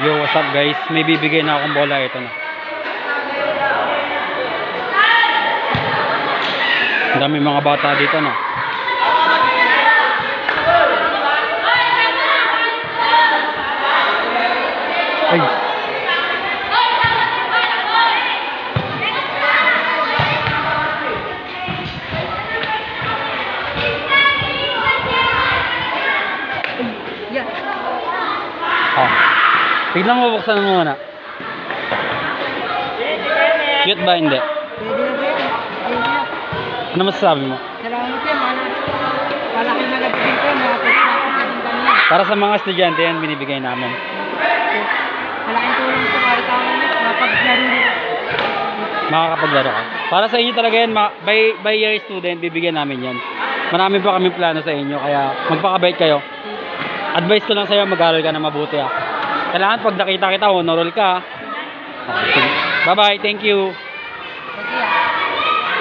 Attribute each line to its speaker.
Speaker 1: Yo, what's up guys? May bibigay na akong bola. Ito na. Ang dami mga bata dito, no? Ay. Oh. Tignan mo, buksan mo muna. Cute ba? Hindi.
Speaker 2: Pwede na ba yan?
Speaker 1: Ano masasabi mo?
Speaker 2: Salamat yan, malaki na nabigyan ko, mga coach na ako sa din kami.
Speaker 1: Para sa mga estudyante yan, binibigay namin.
Speaker 2: Malaking tulong po kahit ako mapaglaro.
Speaker 1: Makakapaglaro ka. Para sa inyo talaga yan, by year student, bibigyan namin yan. Marami pa kami plano sa inyo, kaya magpakabait kayo. Advice ko lang sa'yo, mag-aral ka na mabuti. Kailangan pag nakita kita, honor roll ka. Okay, bye-bye, thank you.
Speaker 2: Sige.